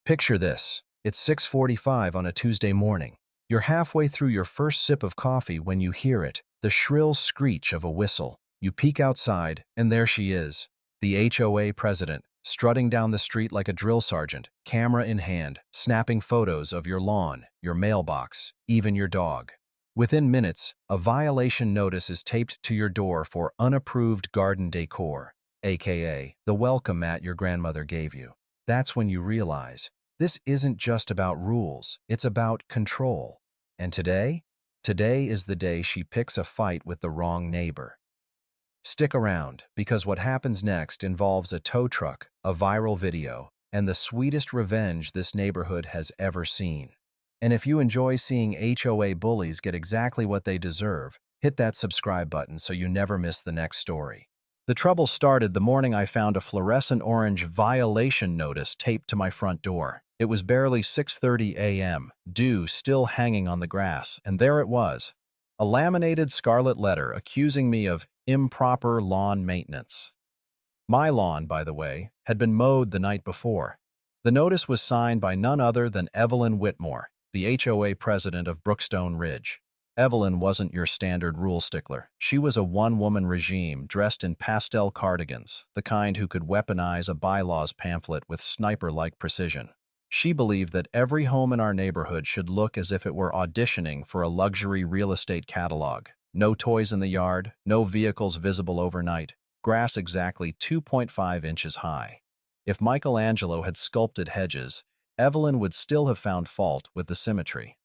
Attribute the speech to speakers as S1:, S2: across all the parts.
S1: Picture this. It's 6:45 on a Tuesday morning. You're halfway through your first sip of coffee when you hear it, the shrill screech of a whistle. You peek outside, and there she is, the HOA president, strutting down the street like a drill sergeant, camera in hand, snapping photos of your lawn, your mailbox, even your dog. Within minutes, a violation notice is taped to your door for unapproved garden decor, aka the welcome mat your grandmother gave you. That's when you realize this isn't just about rules, it's about control. And today? Today is the day she picks a fight with the wrong neighbor. Stick around, because what happens next involves a tow truck, a viral video, and the sweetest revenge this neighborhood has ever seen. And if you enjoy seeing HOA bullies get exactly what they deserve, hit that subscribe button so you never miss the next story. The trouble started the morning I found a fluorescent orange violation notice taped to my front door. It was barely 6:30 a.m., dew still hanging on the grass, and there it was, a laminated scarlet letter accusing me of improper lawn maintenance. My lawn, by the way, had been mowed the night before. The notice was signed by none other than Evelyn Whitmore, the HOA president of Brookstone Ridge. Evelyn wasn't your standard rule stickler. She was a one-woman regime dressed in pastel cardigans, the kind who could weaponize a bylaws pamphlet with sniper-like precision. She believed that every home in our neighborhood should look as if it were auditioning for a luxury real estate catalog. No toys in the yard, no vehicles visible overnight, grass exactly 2.5 inches high. If Michelangelo had sculpted hedges, Evelyn would still have found fault with the symmetry.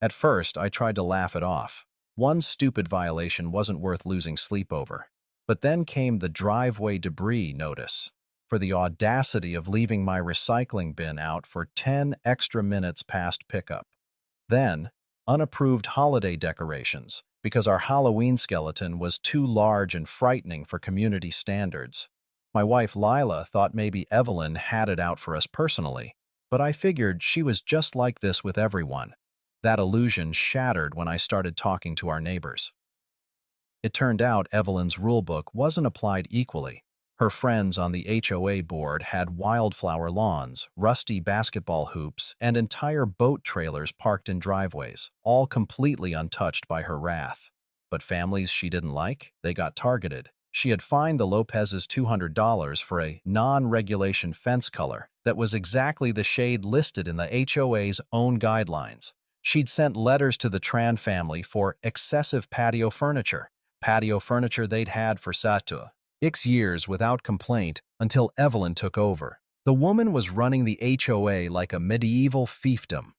S1: At first, I tried to laugh it off. One stupid violation wasn't worth losing sleep over. But then came the driveway debris notice, for the audacity of leaving my recycling bin out for 10 extra minutes past pickup. Then, unapproved holiday decorations, because our Halloween skeleton was too large and frightening for community standards. My wife Lila thought maybe Evelyn had it out for us personally, but I figured she was just like this with everyone. That illusion shattered when I started talking to our neighbors. It turned out Evelyn's rulebook wasn't applied equally. Her friends on the HOA board had wildflower lawns, rusty basketball hoops, and entire boat trailers parked in driveways, all completely untouched by her wrath. But families she didn't like, they got targeted. She had fined the Lopez's $200 for a non-regulation fence color that was exactly the shade listed in the HOA's own guidelines. She'd sent letters to the Tran family for excessive patio furniture they'd had for X years without complaint until Evelyn took over. The woman was running the HOA like a medieval fiefdom.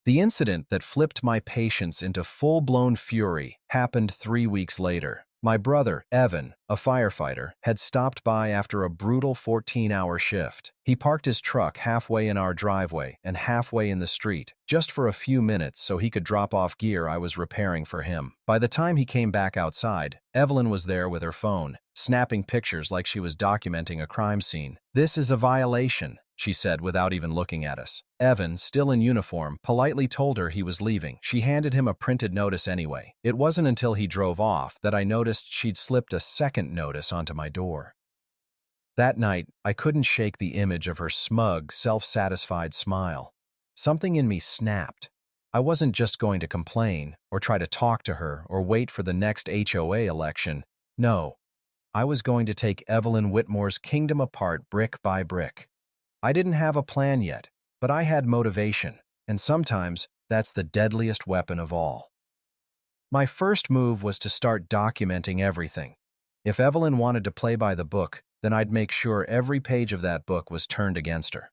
S1: The incident that flipped my patience into full-blown fury happened 3 weeks later. My brother, Evan, a firefighter, had stopped by after a brutal 14-hour shift. He parked his truck halfway in our driveway and halfway in the street, just for a few minutes so he could drop off gear I was repairing for him. By the time he came back outside, Evelyn was there with her phone, snapping pictures like she was documenting a crime scene. "This is a violation," she said without even looking at us. Evan, still in uniform, politely told her he was leaving. She handed him a printed notice anyway. It wasn't until he drove off that I noticed she'd slipped a second notice onto my door. That night, I couldn't shake the image of her smug, self-satisfied smile. Something in me snapped. I wasn't just going to complain, or try to talk to her, or wait for the next HOA election. No, I was going to take Evelyn Whitmore's kingdom apart brick by brick. I didn't have a plan yet, but I had motivation, and sometimes that's the deadliest weapon of all. My first move was to start documenting everything. If Evelyn wanted to play by the book, then I'd make sure every page of that book was turned against her.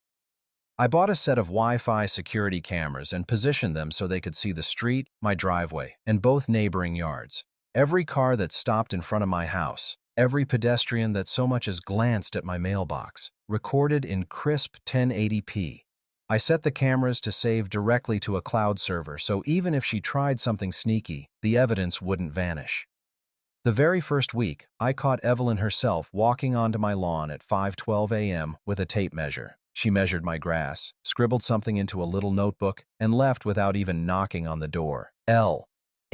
S1: I bought a set of Wi-Fi security cameras and positioned them so they could see the street, my driveway, and both neighboring yards. Every car that stopped in front of my house, every pedestrian that so much as glanced at my mailbox, recorded in crisp 1080p. I set the cameras to save directly to a cloud server, so even if she tried something sneaky, the evidence wouldn't vanish. The very first week, I caught Evelyn herself walking onto my lawn at 5:12 a.m. with a tape measure. She measured my grass, scribbled something into a little notebook, and left without even knocking on the door.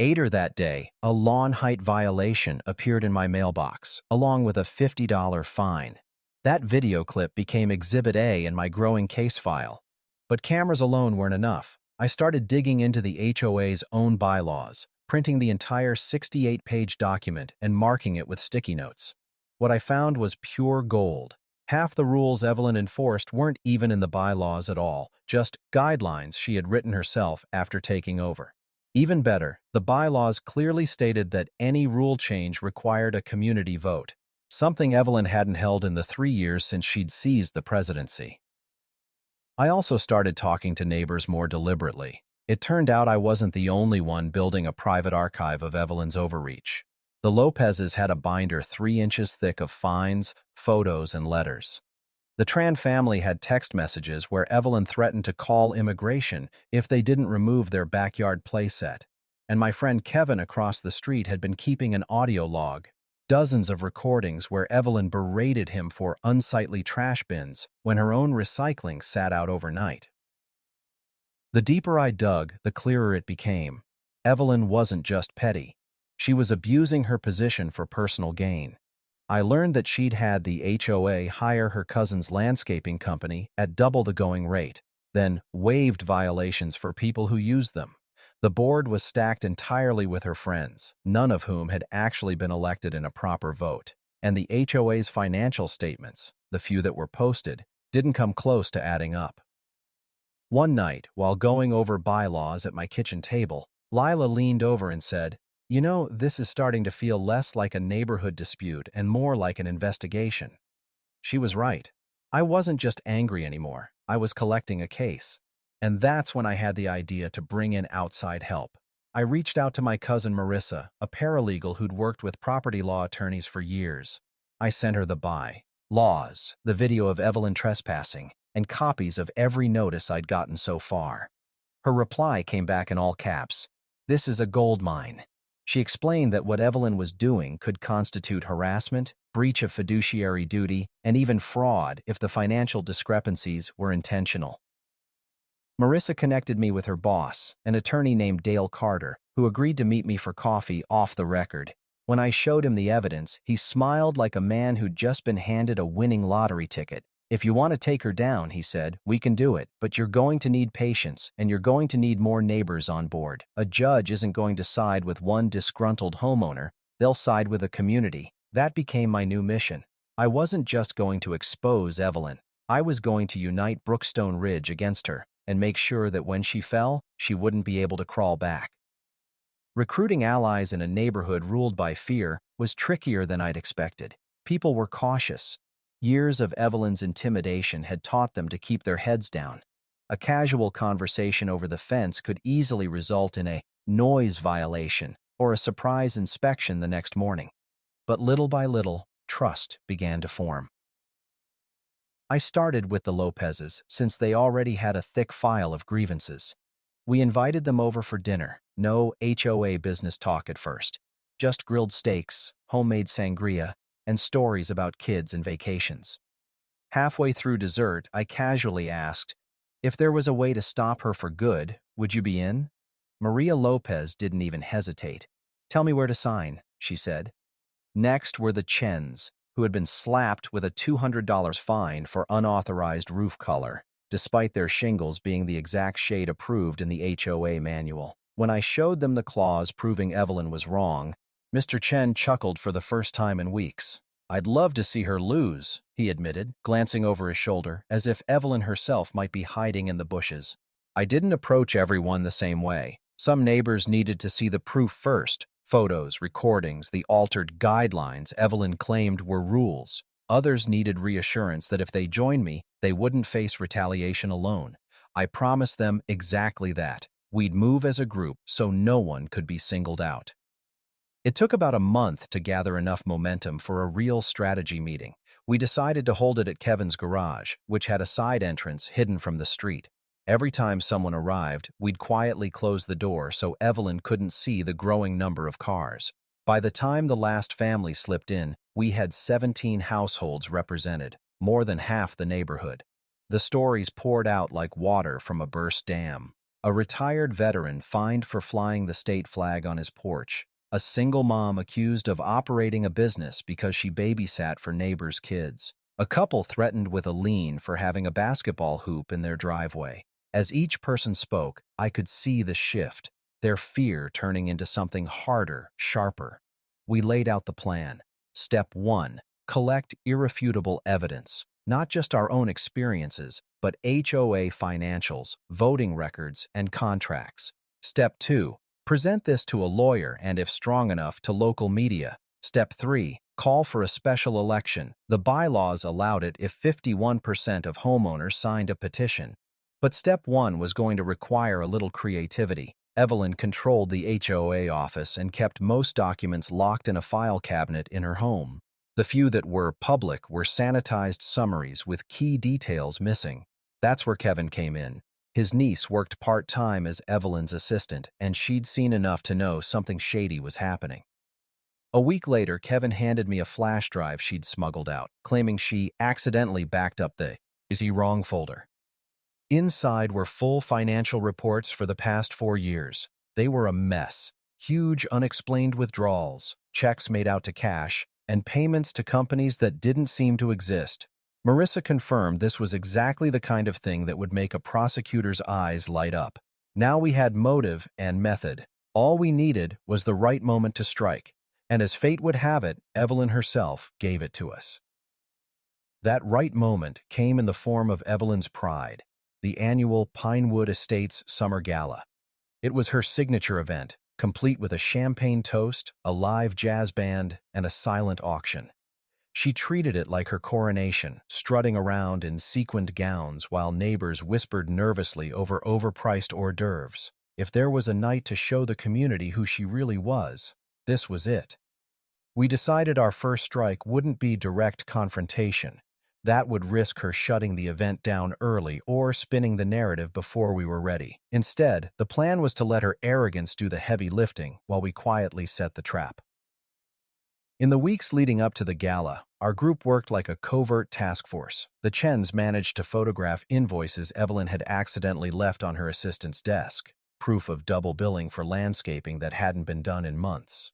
S1: Later that day, a lawn height violation appeared in my mailbox, along with a $50 fine. That video clip became Exhibit A in my growing case file. But cameras alone weren't enough. I started digging into the HOA's own bylaws, printing the entire 68-page document and marking it with sticky notes. What I found was pure gold. Half the rules Evelyn enforced weren't even in the bylaws at all, just guidelines she had written herself after taking over. Even better, the bylaws clearly stated that any rule change required a community vote, something Evelyn hadn't held in the 3 years since she'd seized the presidency. I also started talking to neighbors more deliberately. It turned out I wasn't the only one building a private archive of Evelyn's overreach. The Lopezes had a binder 3 inches thick of fines, photos, and letters. The Tran family had text messages where Evelyn threatened to call immigration if they didn't remove their backyard playset. And my friend Kevin across the street had been keeping an audio log, dozens of recordings where Evelyn berated him for unsightly trash bins when her own recycling sat out overnight. The deeper I dug, the clearer it became. Evelyn wasn't just petty. She was abusing her position for personal gain. I learned that she'd had the HOA hire her cousin's landscaping company at double the going rate, then waived violations for people who used them. The board was stacked entirely with her friends, none of whom had actually been elected in a proper vote. And the HOA's financial statements, the few that were posted, didn't come close to adding up. One night, while going over bylaws at my kitchen table, Lila leaned over and said, "You know, this is starting to feel less like a neighborhood dispute and more like an investigation." She was right. I wasn't just angry anymore. I was collecting a case. And that's when I had the idea to bring in outside help. I reached out to my cousin Marissa, a paralegal who'd worked with property law attorneys for years. I sent her the bylaws, the video of Evelyn trespassing, and copies of every notice I'd gotten so far. Her reply came back in all caps. "This is a gold mine." She explained that what Evelyn was doing could constitute harassment, breach of fiduciary duty, and even fraud if the financial discrepancies were intentional. Marissa connected me with her boss, an attorney named Dale Carter, who agreed to meet me for coffee off the record. When I showed him the evidence, he smiled like a man who'd just been handed a winning lottery ticket. "If you want to take her down," he said, "we can do it, but you're going to need patience, and you're going to need more neighbors on board. A judge isn't going to side with one disgruntled homeowner, they'll side with a community." That became my new mission. I wasn't just going to expose Evelyn. I was going to unite Brookstone Ridge against her and make sure that when she fell, she wouldn't be able to crawl back. Recruiting allies in a neighborhood ruled by fear was trickier than I'd expected. People were cautious. Years of Evelyn's intimidation had taught them to keep their heads down. A casual conversation over the fence could easily result in a noise violation or a surprise inspection the next morning. But little by little, trust began to form. I started with the Lopezes, since they already had a thick file of grievances. We invited them over for dinner. No HOA business talk at first. Just grilled steaks, homemade sangria, and stories about kids and vacations. Halfway through dessert, I casually asked, "If there was a way to stop her for good, would you be in?" Maria Lopez didn't even hesitate. "Tell me where to sign," she said. Next were the Chens, who had been slapped with a $200 fine for unauthorized roof color, despite their shingles being the exact shade approved in the HOA manual. When I showed them the clause proving Evelyn was wrong, Mr. Chen chuckled for the first time in weeks. "I'd love to see her lose," he admitted, glancing over his shoulder, as if Evelyn herself might be hiding in the bushes. I didn't approach everyone the same way. Some neighbors needed to see the proof first. Photos, recordings, the altered guidelines Evelyn claimed were rules. Others needed reassurance that if they joined me, they wouldn't face retaliation alone. I promised them exactly that. We'd move as a group so no one could be singled out. It took about a month to gather enough momentum for a real strategy meeting. We decided to hold it at Kevin's garage, which had a side entrance hidden from the street. Every time someone arrived, we'd quietly close the door so Evelyn couldn't see the growing number of cars. By the time the last family slipped in, we had 17 households represented, more than half the neighborhood. The stories poured out like water from a burst dam. A retired veteran fined for flying the state flag on his porch. A single mom accused of operating a business because she babysat for neighbors' kids. A couple threatened with a lien for having a basketball hoop in their driveway. As each person spoke, I could see the shift, their fear turning into something harder, sharper. We laid out the plan. Step 1. Collect irrefutable evidence, not just our own experiences, but HOA financials, voting records, and contracts. Step 2. Present this to a lawyer and, if strong enough, to local media. Step 3. Call for a special election. The bylaws allowed it if 51% of homeowners signed a petition. But step 1 was going to require a little creativity. Evelyn controlled the HOA office and kept most documents locked in a file cabinet in her home. The few that were public were sanitized summaries with key details missing. That's where Kevin came in. His niece worked part-time as Evelyn's assistant, and she'd seen enough to know something shady was happening. A week later, Kevin handed me a flash drive she'd smuggled out, claiming she accidentally backed up the "Is he wrong" folder. Inside were full financial reports for the past 4 years. They were a mess. Huge unexplained withdrawals, checks made out to cash, and payments to companies that didn't seem to exist. Marissa confirmed this was exactly the kind of thing that would make a prosecutor's eyes light up. Now we had motive and method. All we needed was the right moment to strike. And as fate would have it, Evelyn herself gave it to us. That right moment came in the form of Evelyn's pride, the annual Pinewood Estates Summer Gala. It was her signature event, complete with a champagne toast, a live jazz band, and a silent auction. She treated it like her coronation, strutting around in sequined gowns while neighbors whispered nervously over overpriced hors d'oeuvres. If there was a night to show the community who she really was, this was it. We decided our first strike wouldn't be direct confrontation. That would risk her shutting the event down early or spinning the narrative before we were ready. Instead, the plan was to let her arrogance do the heavy lifting while we quietly set the trap. In the weeks leading up to the gala, our group worked like a covert task force. The Chens managed to photograph invoices Evelyn had accidentally left on her assistant's desk, proof of double billing for landscaping that hadn't been done in months.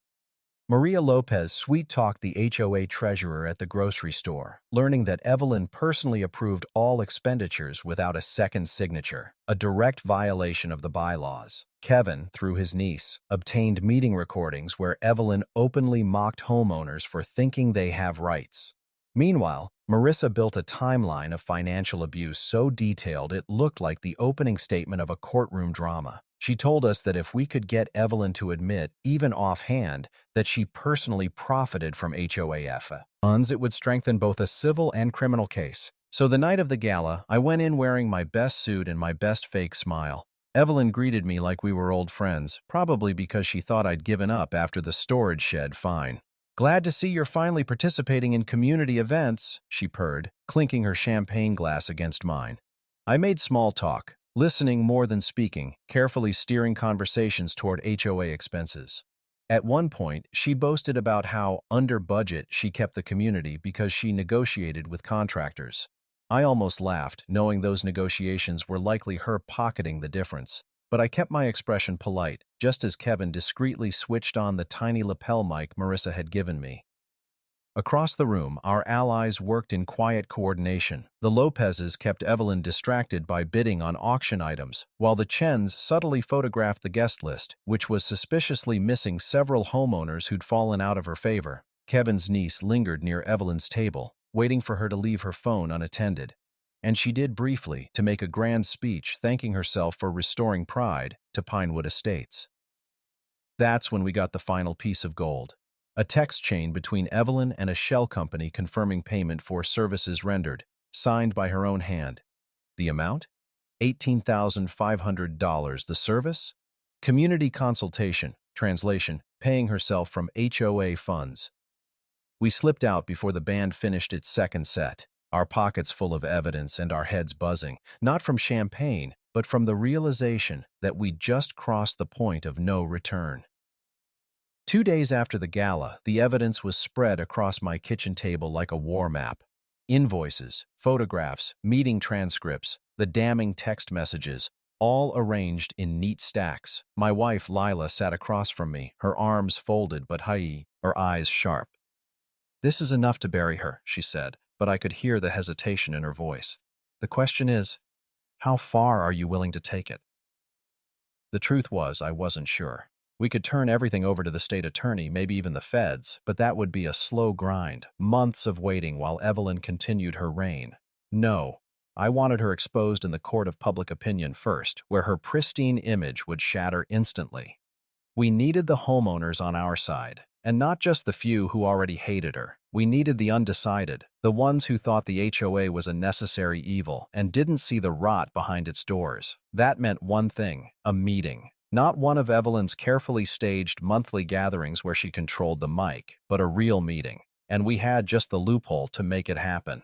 S1: Maria Lopez sweet-talked the HOA treasurer at the grocery store, learning that Evelyn personally approved all expenditures without a second signature, a direct violation of the bylaws. Kevin, through his niece, obtained meeting recordings where Evelyn openly mocked homeowners for thinking they have rights. Meanwhile, Marissa built a timeline of financial abuse so detailed it looked like the opening statement of a courtroom drama. She told us that if we could get Evelyn to admit, even offhand, that she personally profited from HOAF funds, it would strengthen both a civil and criminal case. So the night of the gala, I went in wearing my best suit and my best fake smile. Evelyn greeted me like we were old friends, probably because she thought I'd given up after the storage shed fine. "Glad to see you're finally participating in community events," she purred, clinking her champagne glass against mine. I made small talk, listening more than speaking, carefully steering conversations toward HOA expenses. At one point, she boasted about how, under budget, she kept the community because she negotiated with contractors. I almost laughed, knowing those negotiations were likely her pocketing the difference. But I kept my expression polite, just as Kevin discreetly switched on the tiny lapel mic Marissa had given me. Across the room, our allies worked in quiet coordination. The Lopezes kept Evelyn distracted by bidding on auction items, while the Chens subtly photographed the guest list, which was suspiciously missing several homeowners who'd fallen out of her favor. Kevin's niece lingered near Evelyn's table, waiting for her to leave her phone unattended. And she did briefly, to make a grand speech thanking herself for restoring pride to Pinewood Estates. That's when we got the final piece of gold. A text chain between Evelyn and a shell company confirming payment for services rendered, signed by her own hand. The amount? $18,500. The service? Community consultation, translation, paying herself from HOA funds. We slipped out before the band finished its second set, our pockets full of evidence and our heads buzzing, not from champagne, but from the realization that we'd just crossed the point of no return. 2 days after the gala, the evidence was spread across my kitchen table like a war map. Invoices, photographs, meeting transcripts, the damning text messages, all arranged in neat stacks. My wife, Lila, sat across from me, her arms folded but her eyes sharp. "This is enough to bury her," she said, but I could hear the hesitation in her voice. The question is, how far are you willing to take it? The truth was, I wasn't sure. We could turn everything over to the state attorney, maybe even the feds, but that would be a slow grind, months of waiting while Evelyn continued her reign. No, I wanted her exposed in the court of public opinion first, where her pristine image would shatter instantly. We needed the homeowners on our side, and not just the few who already hated her. We needed the undecided, the ones who thought the HOA was a necessary evil and didn't see the rot behind its doors. That meant one thing, a meeting. Not one of Evelyn's carefully staged monthly gatherings where she controlled the mic, but a real meeting. And we had just the loophole to make it happen.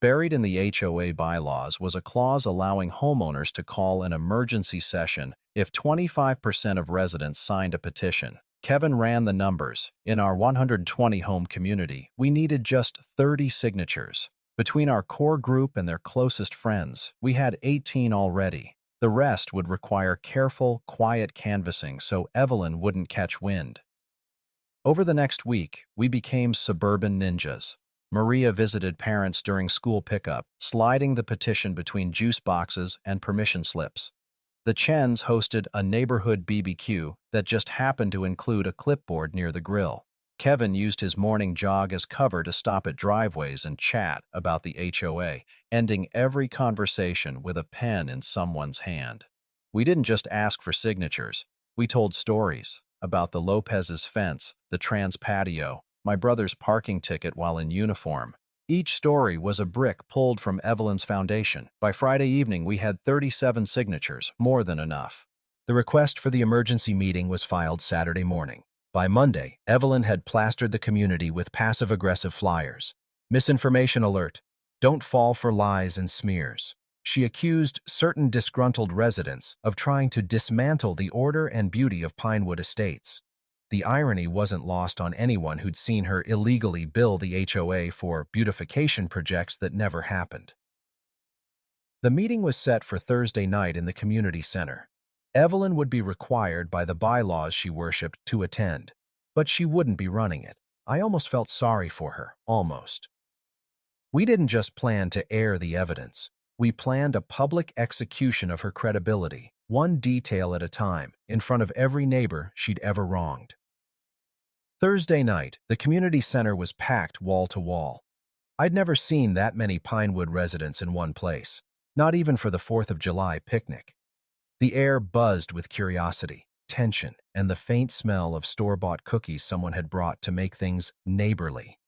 S1: Buried in the HOA bylaws was a clause allowing homeowners to call an emergency session if 25% of residents signed a petition. Kevin ran the numbers. In our 120-home community, we needed just 30 signatures. Between our core group and their closest friends, we had 18 already. The rest would require careful, quiet canvassing so Evelyn wouldn't catch wind. Over the next week, we became suburban ninjas. Maria visited parents during school pickup, sliding the petition between juice boxes and permission slips. The Chens hosted a neighborhood BBQ that just happened to include a clipboard near the grill. Kevin used his morning jog as cover to stop at driveways and chat about the HOA, ending every conversation with a pen in someone's hand. We didn't just ask for signatures. We told stories about the Lopez's fence, the trans patio, my brother's parking ticket while in uniform. Each story was a brick pulled from Evelyn's foundation. By Friday evening, we had 37 signatures, more than enough. The request for the emergency meeting was filed Saturday morning. By Monday, Evelyn had plastered the community with passive-aggressive flyers. Misinformation alert. Don't fall for lies and smears. She accused certain disgruntled residents of trying to dismantle the order and beauty of Pinewood Estates. The irony wasn't lost on anyone who'd seen her illegally bill the HOA for beautification projects that never happened. The meeting was set for Thursday night in the community center. Evelyn would be required by the bylaws she worshipped to attend, but she wouldn't be running it. I almost felt sorry for her, almost. We didn't just plan to air the evidence. We planned a public execution of her credibility, one detail at a time, in front of every neighbor she'd ever wronged. Thursday night, the community center was packed wall to wall. I'd never seen that many Pinewood residents in one place, not even for the 4th of July picnic. The air buzzed with curiosity, tension, and the faint smell of store-bought cookies someone had brought to make things neighborly.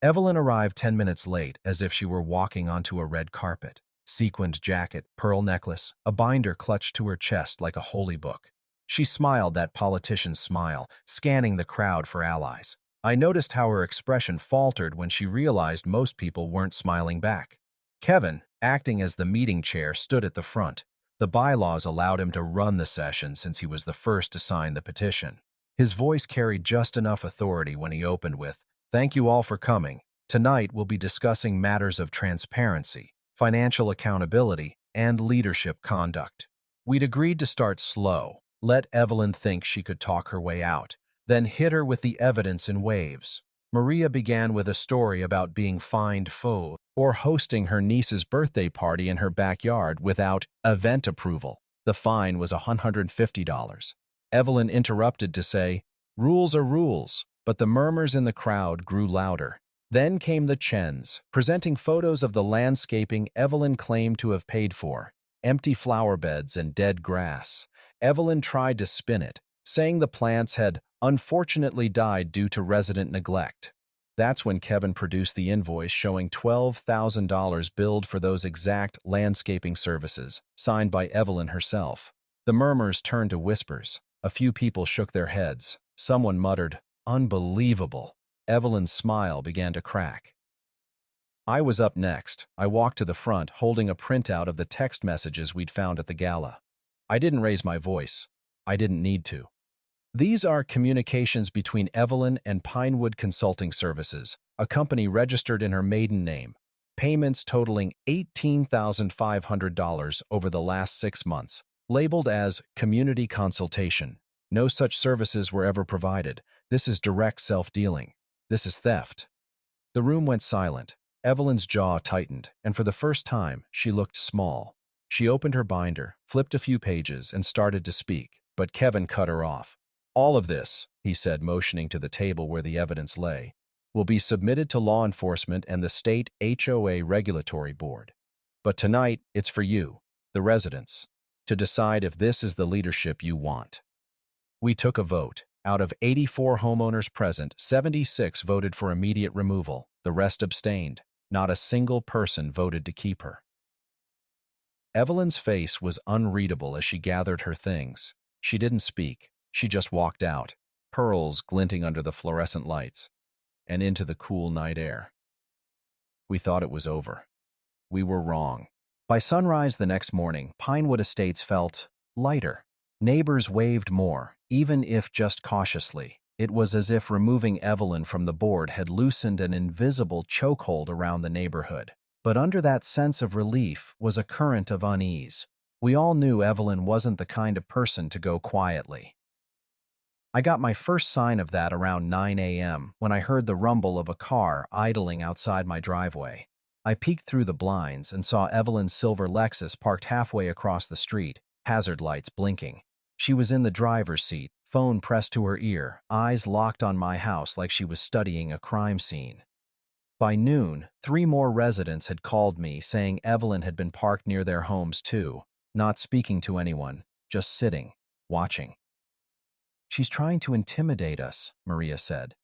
S1: Evelyn arrived 10 minutes late, as if she were walking onto a red carpet. Sequined jacket, pearl necklace, a binder clutched to her chest like a holy book. She smiled that politician's smile, scanning the crowd for allies. I noticed how her expression faltered when she realized most people weren't smiling back. Kevin, acting as the meeting chair, stood at the front. The bylaws allowed him to run the session since he was the first to sign the petition. His voice carried just enough authority when he opened with, "Thank you all for coming. Tonight we'll be discussing matters of transparency, financial accountability, and leadership conduct." We'd agreed to start slow, let Evelyn think she could talk her way out, then hit her with the evidence in waves. Maria began with a story about being fined faux or hosting her niece's birthday party in her backyard without event approval. The fine was $150. Evelyn interrupted to say, "Rules are rules," but the murmurs in the crowd grew louder. Then came the Chens, presenting photos of the landscaping Evelyn claimed to have paid for, empty flower beds and dead grass. Evelyn tried to spin it, saying the plants had unfortunately died due to resident neglect. That's when Kevin produced the invoice showing $12,000 billed for those exact landscaping services, signed by Evelyn herself. The murmurs turned to whispers. A few people shook their heads. Someone muttered, "Unbelievable." Evelyn's smile began to crack. I was up next. I walked to the front, holding a printout of the text messages we'd found at the gala. I didn't raise my voice. I didn't need to. These are communications between Evelyn and Pinewood Consulting Services, a company registered in her maiden name. Payments totaling $18,500 over the last 6 months, labeled as community consultation. No such services were ever provided. This is direct self-dealing. This is theft. The room went silent. Evelyn's jaw tightened, and for the first time, she looked small. She opened her binder, flipped a few pages, and started to speak, but Kevin cut her off. All of this, he said, motioning to the table where the evidence lay, will be submitted to law enforcement and the state HOA regulatory board. But tonight, it's for you, the residents, to decide if this is the leadership you want. We took a vote. Out of 84 homeowners present, 76 voted for immediate removal. The rest abstained. Not a single person voted to keep her. Evelyn's face was unreadable as she gathered her things. She didn't speak. She just walked out, pearls glinting under the fluorescent lights, and into the cool night air. We thought it was over. We were wrong. By sunrise the next morning, Pinewood Estates felt lighter. Neighbors waved more, even if just cautiously. It was as if removing Evelyn from the board had loosened an invisible chokehold around the neighborhood. But under that sense of relief was a current of unease. We all knew Evelyn wasn't the kind of person to go quietly. I got my first sign of that around 9 a.m. when I heard the rumble of a car idling outside my driveway. I peeked through the blinds and saw Evelyn's silver Lexus parked halfway across the street, hazard lights blinking. She was in the driver's seat, phone pressed to her ear, eyes locked on my house like she was studying a crime scene. By noon, 3 more residents had called me saying Evelyn had been parked near their homes too, not speaking to anyone, just sitting, watching. "She's trying to intimidate us," Maria said.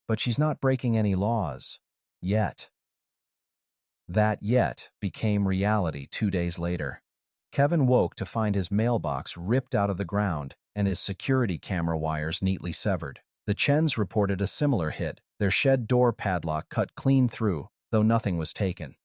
S1: "But she's not breaking any laws. Yet." That yet became reality 2 days later. Kevin woke to find his mailbox ripped out of the ground and his security camera wires neatly severed. The Chens reported a similar hit, their shed door padlock cut clean through, though nothing was taken.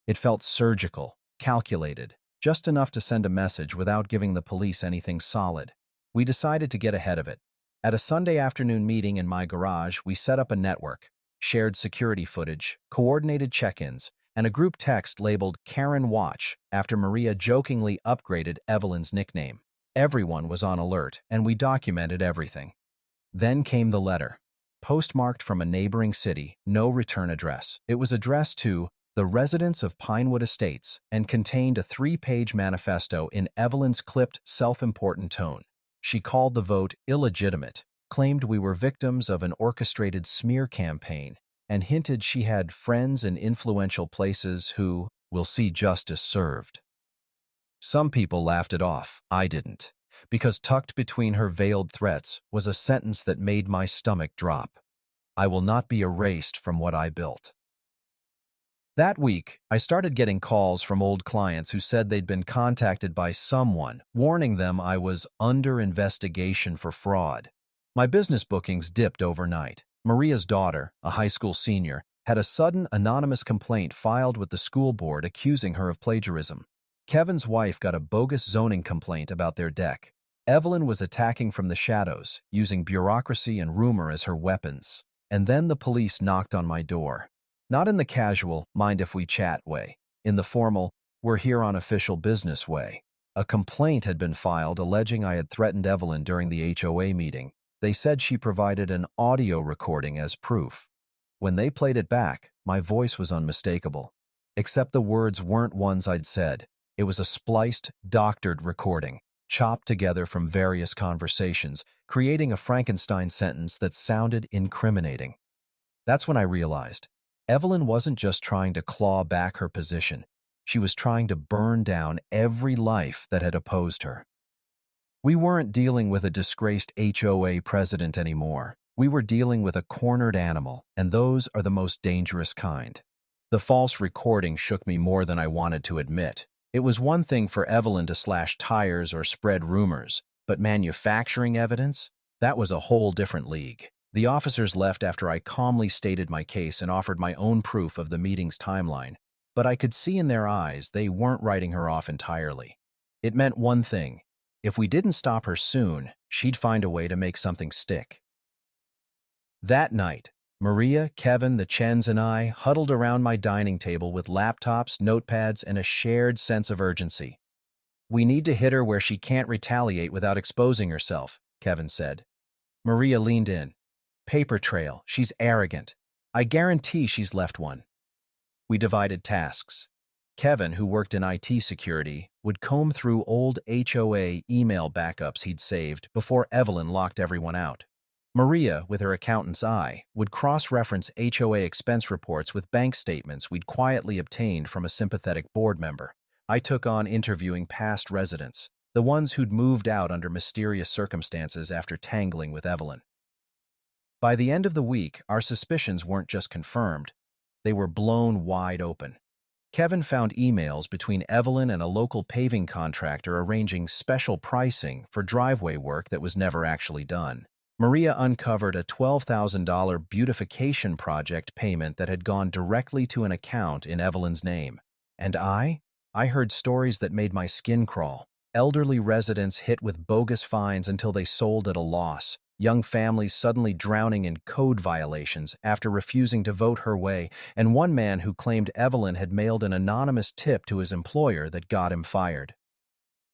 S1: It felt surgical, calculated, just enough to send a message without giving the police anything solid. We decided to get ahead of it. At a Sunday afternoon meeting in my garage, we set up a network, shared security footage, coordinated check-ins, and a group text labeled Karen Watch after Maria jokingly upgraded Evelyn's nickname. Everyone was on alert, and we documented everything. Then came the letter. Postmarked from a neighboring city, no return address. It was addressed to the residents of Pinewood Estates and contained a 3-page manifesto in Evelyn's clipped, self-important tone. She called the vote illegitimate, claimed we were victims of an orchestrated smear campaign, and hinted she had friends in influential places who will see justice served. Some people laughed it off. I didn't, because tucked between her veiled threats was a sentence that made my stomach drop. "I will not be erased from what I built." That week, I started getting calls from old clients who said they'd been contacted by someone, warning them I was under investigation for fraud. My business bookings dipped overnight. Maria's daughter, a high school senior, had a sudden anonymous complaint filed with the school board accusing her of plagiarism. Kevin's wife got a bogus zoning complaint about their deck. Evelyn was attacking from the shadows, using bureaucracy and rumor as her weapons. And then the police knocked on my door. Not in the casual, mind if we chat way. In the formal, we're here on official business way. A complaint had been filed alleging I had threatened Evelyn during the HOA meeting. They said she provided an audio recording as proof. When they played it back, my voice was unmistakable. Except the words weren't ones I'd said. It was a spliced, doctored recording, chopped together from various conversations, creating a Frankenstein sentence that sounded incriminating. That's when I realized Evelyn wasn't just trying to claw back her position. She was trying to burn down every life that had opposed her. We weren't dealing with a disgraced HOA president anymore. We were dealing with a cornered animal, and those are the most dangerous kind. The false recording shook me more than I wanted to admit. It was one thing for Evelyn to slash tires or spread rumors, but manufacturing evidence? That was a whole different league. The officers left after I calmly stated my case and offered my own proof of the meeting's timeline, but I could see in their eyes they weren't writing her off entirely. It meant one thing. If we didn't stop her soon, she'd find a way to make something stick. That night, Maria, Kevin, the Chens, and I huddled around my dining table with laptops, notepads, and a shared sense of urgency. "We need to hit her where she can't retaliate without exposing herself," Kevin said. Maria leaned in. "Paper trail. She's arrogant. I guarantee she's left one." We divided tasks. Kevin, who worked in IT security, would comb through old HOA email backups he'd saved before Evelyn locked everyone out. Maria, with her accountant's eye, would cross-reference HOA expense reports with bank statements we'd quietly obtained from a sympathetic board member. I took on interviewing past residents, the ones who'd moved out under mysterious circumstances after tangling with Evelyn. By the end of the week, our suspicions weren't just confirmed, they were blown wide open. Kevin found emails between Evelyn and a local paving contractor arranging special pricing for driveway work that was never actually done. Maria uncovered a $12,000 beautification project payment that had gone directly to an account in Evelyn's name. And I heard stories that made my skin crawl. Elderly residents hit with bogus fines until they sold at a loss. Young families suddenly drowning in code violations after refusing to vote her way, and one man who claimed Evelyn had mailed an anonymous tip to his employer that got him fired.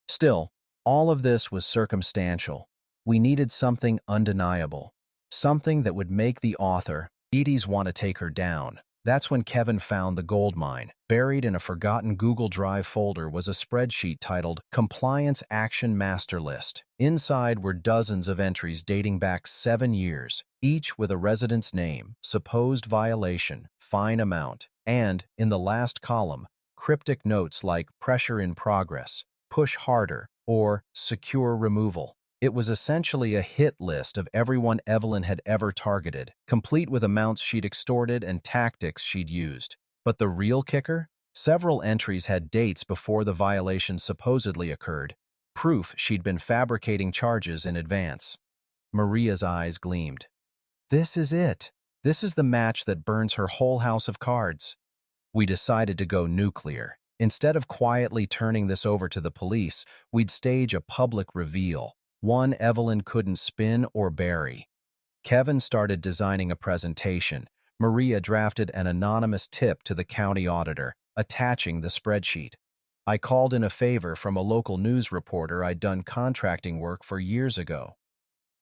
S1: Still, all of this was circumstantial. We needed something undeniable, something that would make the author, Edie's, want to take her down. That's when Kevin found the gold mine. Buried in a forgotten Google Drive folder was a spreadsheet titled Compliance Action Master List. Inside were dozens of entries dating back 7 years, each with a resident's name, supposed violation, fine amount, and, in the last column, cryptic notes like pressure in progress, push harder, or secure removal. It was essentially a hit list of everyone Evelyn had ever targeted, complete with amounts she'd extorted and tactics she'd used. But the real kicker? Several entries had dates before the violations supposedly occurred, proof she'd been fabricating charges in advance. Maria's eyes gleamed. This is it. This is the match that burns her whole house of cards. We decided to go nuclear. Instead of quietly turning this over to the police, we'd stage a public reveal, one Evelyn couldn't spin or bury. Kevin started designing a presentation. Maria drafted an anonymous tip to the county auditor, attaching the spreadsheet. I called in a favor from a local news reporter I'd done contracting work for years ago.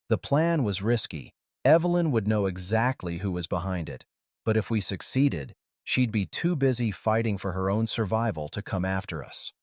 S1: The plan was risky. Evelyn would know exactly who was behind it, but if we succeeded, she'd be too busy fighting for her own survival to come after us.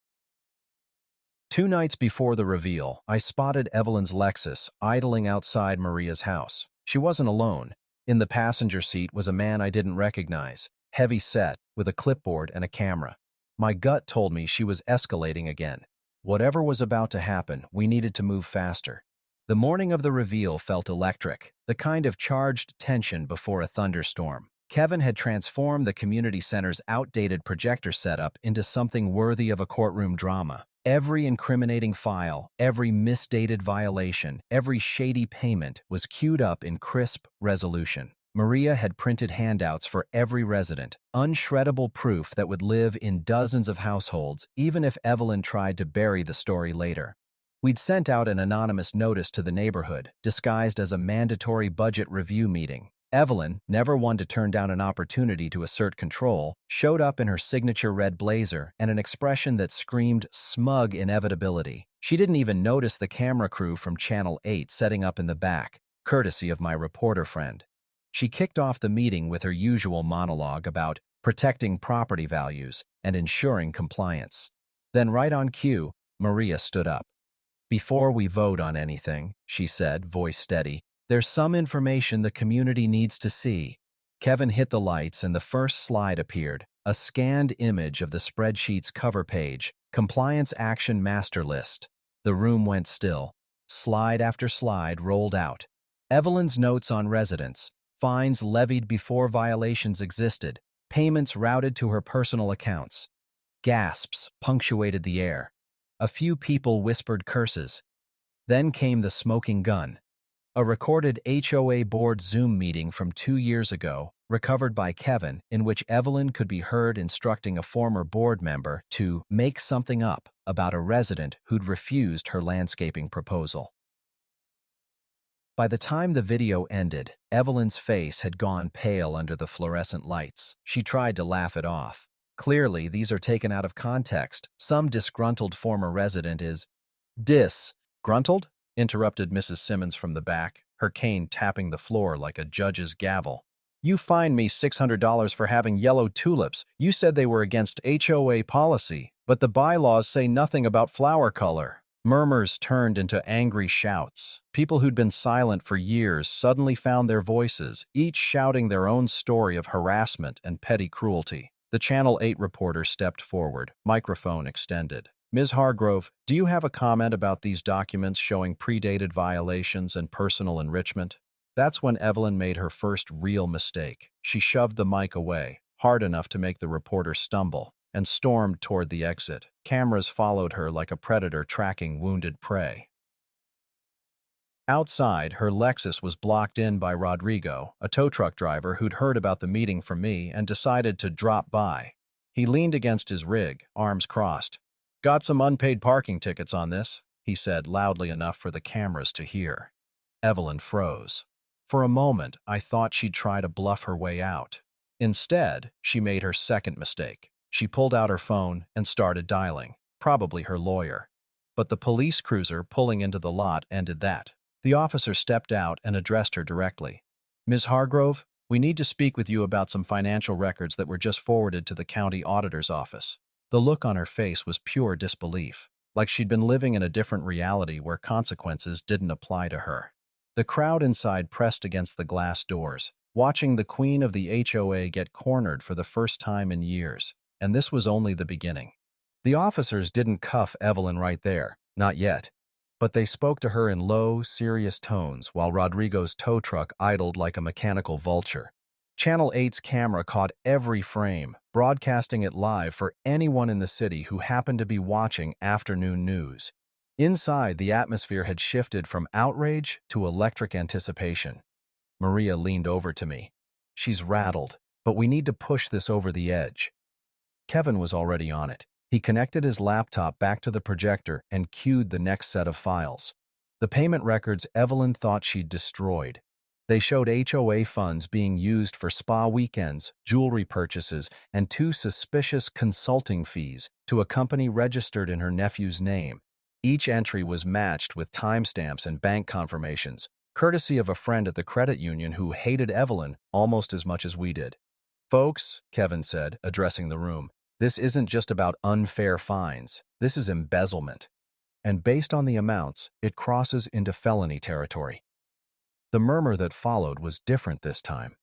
S1: 2 nights before the reveal, I spotted Evelyn's Lexus idling outside Maria's house. She wasn't alone. In the passenger seat was a man I didn't recognize, heavy-set, with a clipboard and a camera. My gut told me she was escalating again. Whatever was about to happen, we needed to move faster. The morning of the reveal felt electric, the kind of charged tension before a thunderstorm. Kevin had transformed the community center's outdated projector setup into something worthy of a courtroom drama. Every incriminating file, every misdated violation, every shady payment was queued up in crisp resolution. Maria had printed handouts for every resident, unshreddable proof that would live in dozens of households, even if Evelyn tried to bury the story later. We'd sent out an anonymous notice to the neighborhood, disguised as a mandatory budget review meeting. Evelyn, never one to turn down an opportunity to assert control, showed up in her signature red blazer and an expression that screamed smug inevitability. She didn't even notice the camera crew from Channel 8 setting up in the back, courtesy of my reporter friend. She kicked off the meeting with her usual monologue about protecting property values and ensuring compliance. Then, right on cue, Maria stood up. "Before we vote on anything," she said, voice steady, "there's some information the community needs to see." Kevin hit the lights and the first slide appeared, a scanned image of the spreadsheet's cover page, Compliance Action Master List. The room went still. Slide after slide rolled out. Evelyn's notes on residents, fines levied before violations existed, payments routed to her personal accounts. Gasps punctuated the air. A few people whispered curses. Then came the smoking gun. A recorded HOA board Zoom meeting from 2 years ago, recovered by Kevin, in which Evelyn could be heard instructing a former board member to make something up about a resident who'd refused her landscaping proposal. By the time the video ended, Evelyn's face had gone pale under the fluorescent lights. She tried to laugh it off. Clearly, these are taken out of context. Some disgruntled former resident is disgruntled? Interrupted Mrs. Simmons from the back, her cane tapping the floor like a judge's gavel. You fined me $600 for having yellow tulips. You said they were against HOA policy, but the bylaws say nothing about flower color. Murmurs turned into angry shouts. People who'd been silent for years suddenly found their voices, each shouting their own story of harassment and petty cruelty. The Channel 8 reporter stepped forward, microphone extended. Ms. Hargrove, do you have a comment about these documents showing predated violations and personal enrichment? That's when Evelyn made her first real mistake. She shoved the mic away, hard enough to make the reporter stumble, and stormed toward the exit. Cameras followed her like a predator tracking wounded prey. Outside, her Lexus was blocked in by Rodrigo, a tow truck driver who'd heard about the meeting from me and decided to drop by. He leaned against his rig, arms crossed. Got some unpaid parking tickets on this, he said loudly enough for the cameras to hear. Evelyn froze. For a moment, I thought she'd try to bluff her way out. Instead, she made her second mistake. She pulled out her phone and started dialing, probably her lawyer. But the police cruiser pulling into the lot ended that. The officer stepped out and addressed her directly. Ms. Hargrove, we need to speak with you about some financial records that were just forwarded to the county auditor's office. The look on her face was pure disbelief, like she'd been living in a different reality where consequences didn't apply to her. The crowd inside pressed against the glass doors, watching the queen of the HOA get cornered for the first time in years, and this was only the beginning. The officers didn't cuff Evelyn right there, not yet. But they spoke to her in low, serious tones while Rodrigo's tow truck idled like a mechanical vulture. Channel 8's camera caught every frame, broadcasting it live for anyone in the city who happened to be watching afternoon news. Inside, the atmosphere had shifted from outrage to electric anticipation. Maria leaned over to me. She's rattled, but we need to push this over the edge. Kevin was already on it. He connected his laptop back to the projector and cued the next set of files. The payment records Evelyn thought she'd destroyed. They showed HOA funds being used for spa weekends, jewelry purchases, and two suspicious consulting fees to a company registered in her nephew's name. Each entry was matched with timestamps and bank confirmations, courtesy of a friend at the credit union who hated Evelyn almost as much as we did. Folks, Kevin said, addressing the room, this isn't just about unfair fines. This is embezzlement. And based on the amounts, it crosses into felony territory. The murmur that followed was different this time.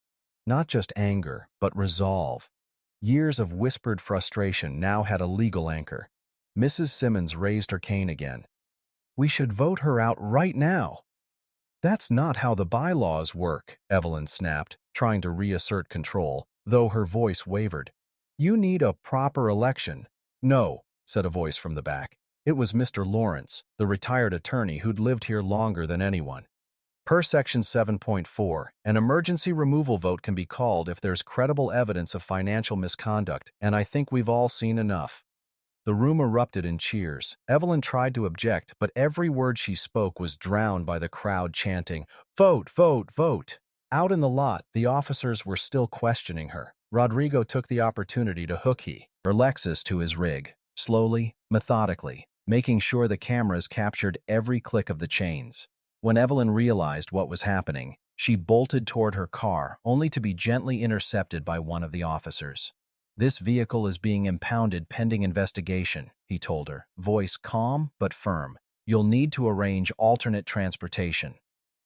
S1: Not just anger, but resolve. Years of whispered frustration now had a legal anchor. Mrs. Simmons raised her cane again. We should vote her out right now. That's not how the bylaws work, Evelyn snapped, trying to reassert control, though her voice wavered. You need a proper election. No, said a voice from the back. It was Mr. Lawrence, the retired attorney who'd lived here longer than anyone. Per Section 7.4, an emergency removal vote can be called if there's credible evidence of financial misconduct, and I think we've all seen enough. The room erupted in cheers. Evelyn tried to object, but every word she spoke was drowned by the crowd chanting, "Vote, vote, vote!" Out in the lot, the officers were still questioning her. Rodrigo took the opportunity to hook her Lexus to his rig, slowly, methodically, making sure the cameras captured every click of the chains. When Evelyn realized what was happening, she bolted toward her car, only to be gently intercepted by one of the officers. This vehicle is being impounded pending investigation, he told her, voice calm but firm. You'll need to arrange alternate transportation.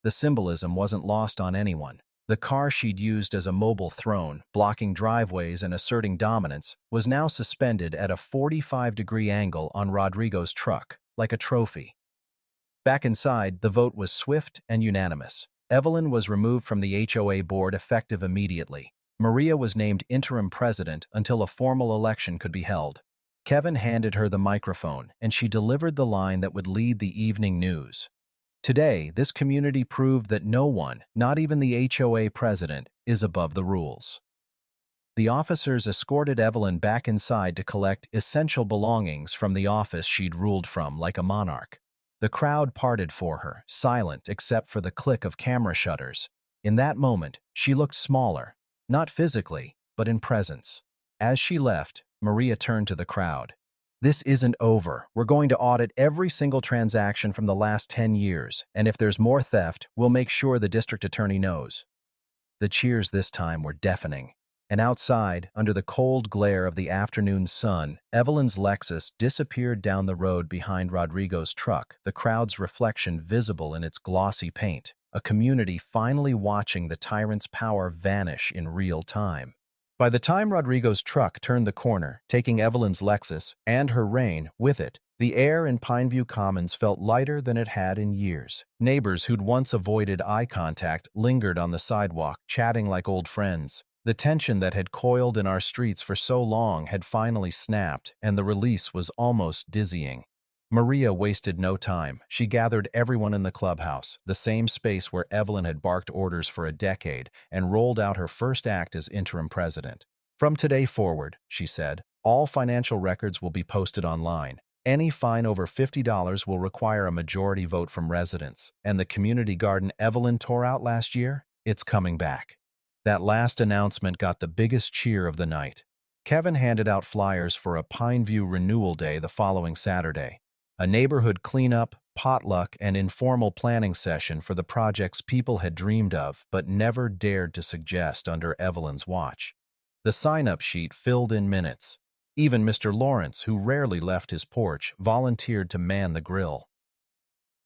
S1: The symbolism wasn't lost on anyone. The car she'd used as a mobile throne, blocking driveways and asserting dominance, was now suspended at a 45-degree angle on Rodrigo's truck, like a trophy. Back inside, the vote was swift and unanimous. Evelyn was removed from the HOA board effective immediately. Maria was named interim president until a formal election could be held. Kevin handed her the microphone, and she delivered the line that would lead the evening news. Today, this community proved that no one, not even the HOA president, is above the rules. The officers escorted Evelyn back inside to collect essential belongings from the office she'd ruled from like a monarch. The crowd parted for her, silent except for the click of camera shutters. In that moment, she looked smaller, not physically, but in presence. As she left, Maria turned to the crowd. This isn't over. We're going to audit every single transaction from the last 10 years, and if there's more theft, we'll make sure the district attorney knows. The cheers this time were deafening. And outside, under the cold glare of the afternoon sun, Evelyn's Lexus disappeared down the road behind Rodrigo's truck, the crowd's reflection visible in its glossy paint, a community finally watching the tyrant's power vanish in real time. By the time Rodrigo's truck turned the corner, taking Evelyn's Lexus and her Rain with it, the air in Pineview Commons felt lighter than it had in years. Neighbors who'd once avoided eye contact lingered on the sidewalk, chatting like old friends. The tension that had coiled in our streets for so long had finally snapped, and the release was almost dizzying. Maria wasted no time. She gathered everyone in the clubhouse, the same space where Evelyn had barked orders for a decade, and rolled out her first act as interim president. From today forward, she said, all financial records will be posted online. Any fine over $50 will require a majority vote from residents, and the community garden Evelyn tore out last year, it's coming back. That last announcement got the biggest cheer of the night. Kevin handed out flyers for a Pineview Renewal Day the following Saturday, a neighborhood cleanup, potluck, and informal planning session for the projects people had dreamed of but never dared to suggest under Evelyn's watch. The sign-up sheet filled in minutes. Even Mr. Lawrence, who rarely left his porch, volunteered to man the grill.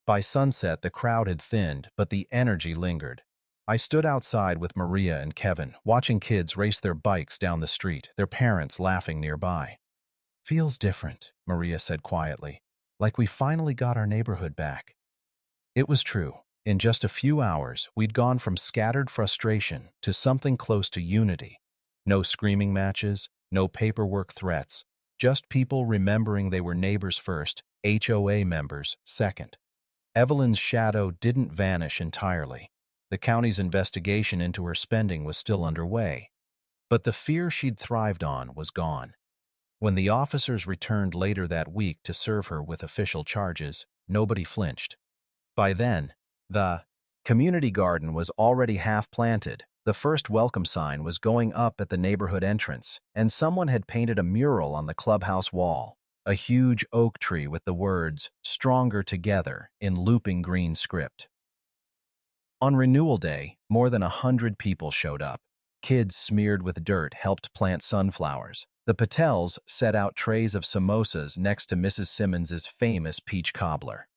S1: By sunset, the crowd had thinned, but the energy lingered. I stood outside with Maria and Kevin, watching kids race their bikes down the street, their parents laughing nearby. Feels different, Maria said quietly, like we finally got our neighborhood back. It was true. In just a few hours, we'd gone from scattered frustration to something close to unity. No screaming matches, no paperwork threats, just people remembering they were neighbors first, HOA members second. Evelyn's shadow didn't vanish entirely. The county's investigation into her spending was still underway. But the fear she'd thrived on was gone. When the officers returned later that week to serve her with official charges, nobody flinched. By then, the community garden was already half planted. The first welcome sign was going up at the neighborhood entrance, and someone had painted a mural on the clubhouse wall, a huge oak tree with the words, "Stronger Together," in looping green script. On Renewal Day, more than 100 people showed up. Kids smeared with dirt helped plant sunflowers. The Patels set out trays of samosas next to Mrs. Simmons's famous peach cobbler.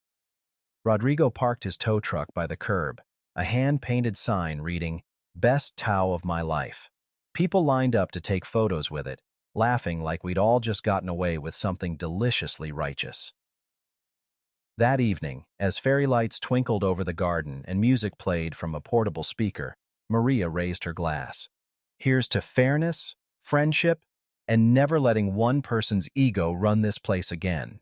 S1: Rodrigo parked his tow truck by the curb, a hand-painted sign reading, "Best Tow of My Life." People lined up to take photos with it, laughing like we'd all just gotten away with something deliciously righteous. That evening, as fairy lights twinkled over the garden and music played from a portable speaker, Maria raised her glass. Here's to fairness, friendship, and never letting one person's ego run this place again.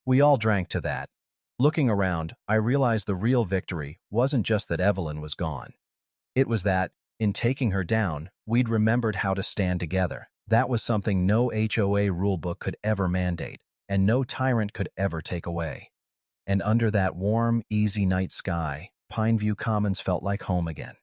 S1: We all drank to that. Looking around, I realized the real victory wasn't just that Evelyn was gone. It was that, in taking her down, we'd remembered how to stand together. That was something no HOA rulebook could ever mandate, and no tyrant could ever take away. And under that warm, easy night sky, Pineview Commons felt like home again.